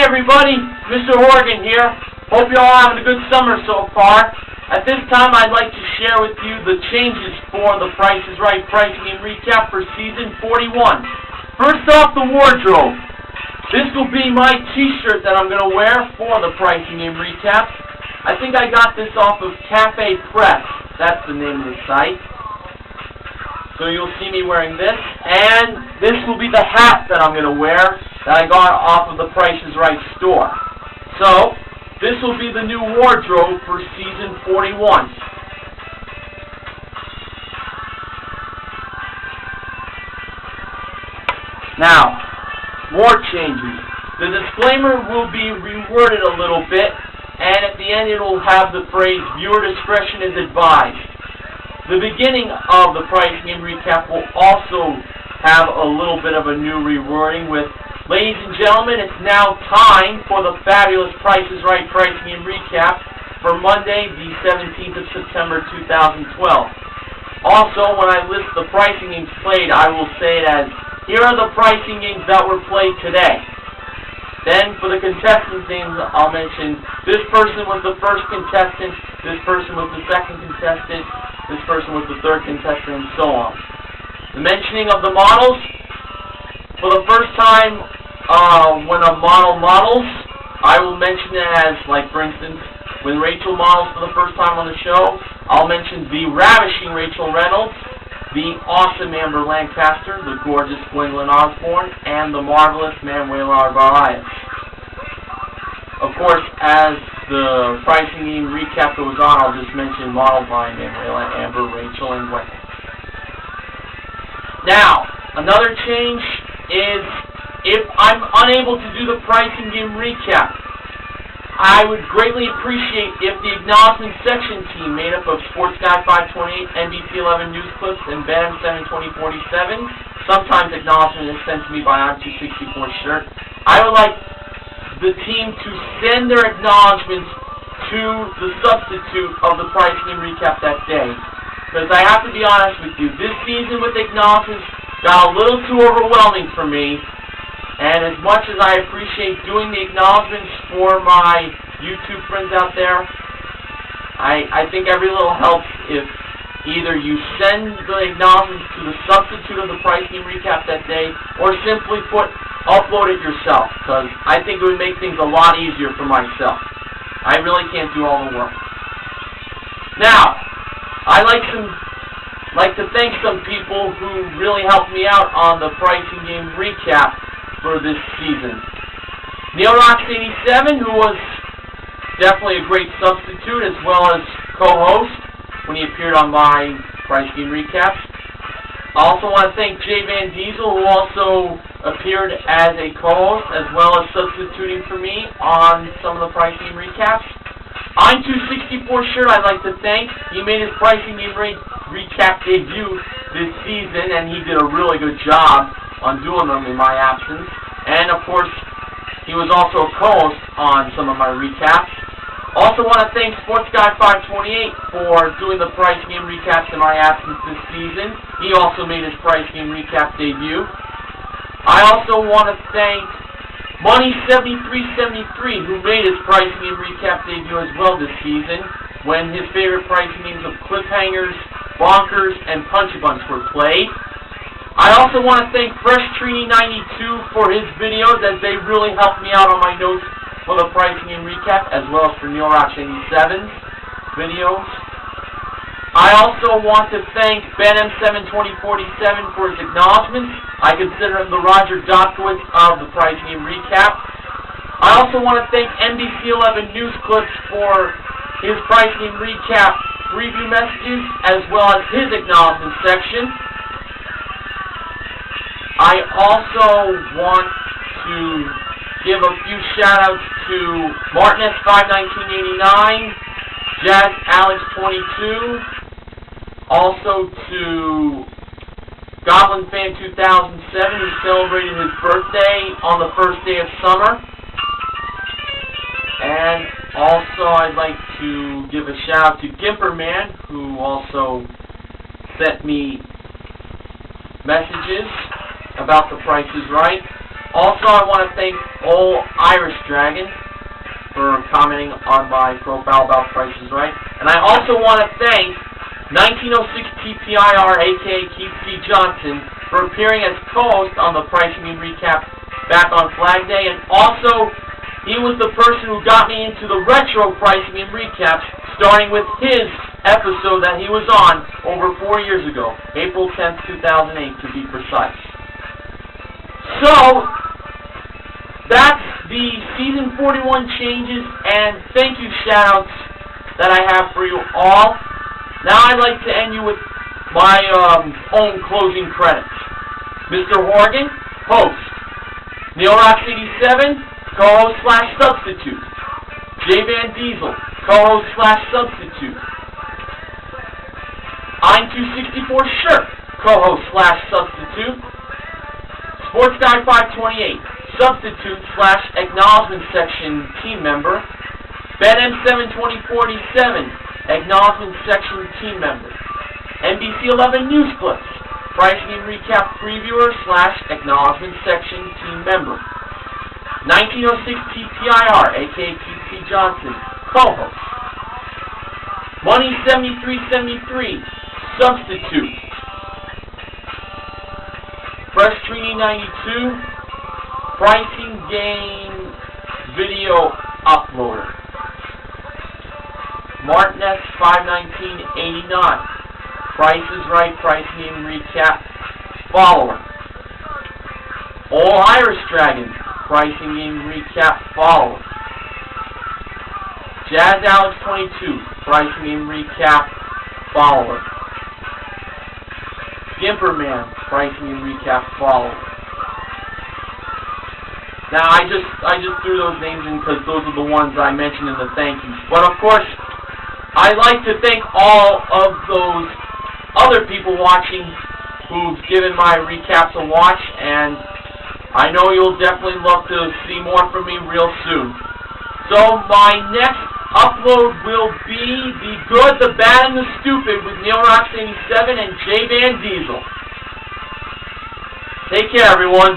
everybody, Mr. Horgan here. Hope you're all having a good summer so far. At this time, I'd like to share with you the changes for the Price is Right pricing and recap for Season 41. First off, the wardrobe. This will be my t-shirt that I'm going to wear for the pricing and recap. I think I got this off of Cafe Press. That's the name of the site. So you'll see me wearing this. And this will be the hat that I'm going to wear that I got off of the Price is Right store. So, this will be the new wardrobe for Season 41. Now, more changes. The disclaimer will be reworded a little bit, and at the end it will have the phrase, "Viewer discretion is advised." The beginning of the pricing and recap will also have a little bit of a new rewording with, "Ladies and gentlemen, it's now time for the fabulous Price is Right pricing and recap for Monday, the 17th of September, 2012. Also, when I list the pricing games played, I will say it as, "Here are the pricing games that were played today." Then, for the contestants' names, I'll mention, this person was the first contestant, this person was the second contestant, this person was the third contestant, and so on. The mentioning of the models, for the first time, when a model models, I will mention it as, like, for instance, when Rachel models for the first time on the show, I'll mention the ravishing Rachel Reynolds, the awesome Amber Lancaster, the gorgeous Gwendolyn Osborne, and the marvelous Manuela Barayas. Of course, as the pricing game recap goes on, I'll just mention modeled by Manuela, Amber, Rachel, and Gwendolyn. Now, another change is, if I'm unable to do the pricing game recap, I would greatly appreciate if the acknowledgement section team made up of Sports Guy 528, NBC 11 News Clips, and Ben 72047, sometimes acknowledgement is sent to me by I'm264 shirt. I would like the team to send their acknowledgements to the substitute of the pricing and recap that day. Because I have to be honest with you, this season with acknowledgements got a little too overwhelming for me. And as much as I appreciate doing the acknowledgments for my YouTube friends out there, I think every little helps if either you send the acknowledgments to the substitute of the pricing recap that day, or simply upload it yourself, because I think it would make things a lot easier for myself. I really can't do all the work. Now, I like to thank some people who really helped me out on the pricing game recap for this season. NeilRocks87, who was definitely a great substitute as well as co-host when he appeared on my pricing game recaps. I also want to thank jvandiesel, who also appeared as a co-host as well as substituting for me on some of the pricing game recaps. I'm264 shirt I'd like to thank. He made his pricing game recap debut this season, and he did a really good job on doing them in my absence. And of course, he was also a co-host on some of my recaps. Also want to thank Sports Guy 528 for doing the pricing game recaps in my absence this season. He also made his pricing game recap debut. I also want to thank Money7373, who made his pricing game recap debut as well this season, when his favorite pricing games of Cliffhangers, Bonkers, and Punch-A-Bunch were played. I also want to thank FreshTrini92 for his videos, as they really helped me out on my notes for the pricing and recap, as well as for NeilRocks87's videos. I also want to thank Ben72047 for his acknowledgments. I consider him the Roger Dotkowitz of the pricing and recap. I also want to thank NBC 11 News Clips for his pricing and recap review messages, as well as his acknowledgment section. I also want to give a few shout-outs to MartinS51989, Jazz Alex 22, also to Goblin Fan 2007, who celebrated his birthday on the first day of summer. And also I'd like to give a shout-out to Gimperman, who also sent me messages about The Price is Right. Also, I want to thank old Irish Dragon for commenting on my profile about Price is Right. And I also want to thank 1906 TPIR, aka Keith C. Johnson, for appearing as co-host on the Pricing and Recap back on Flag Day. And also, he was the person who got me into the retro Pricing and Recaps, starting with his episode that he was on over 4 years ago, April 10th, 2008 to be precise. So, that's the Season 41 changes and thank you shoutouts that I have for you all. Now I'd like to end you with my own closing credits. Mr. Horgan, host. NeilRox87, co-host / substitute. jvandiesel, co-host / substitute. I'm264 Shirt, co-host / substitute. Sports Guy 528, substitute / acknowledgement section team member. BenM72047, acknowledgement section team member. NBC 11 News Clips, Pricing and Recap previewer / acknowledgement section team member. 1906 TPIR, aka T.C. Johnson, co-host. Money 7373, substitute. Fresh Trini 92, pricing game video uploader. Martinez 51989, Price is Right Pricing and Recap follower. All Irish Dragon Pricing and Recap follower. Jazz Alex 22 Pricing and Recap follower. Gimperman Pricing and Recap follower. Now I just threw those names in because those are the ones I mentioned in the thank yous. But of course, I'd like to thank all of those other people watching who've given my recaps a watch, and I know you'll definitely love to see more from me real soon. So my next upload will be The Good, the Bad, and the Stupid with NeilRox87 and jvandiesel. Take care, everyone.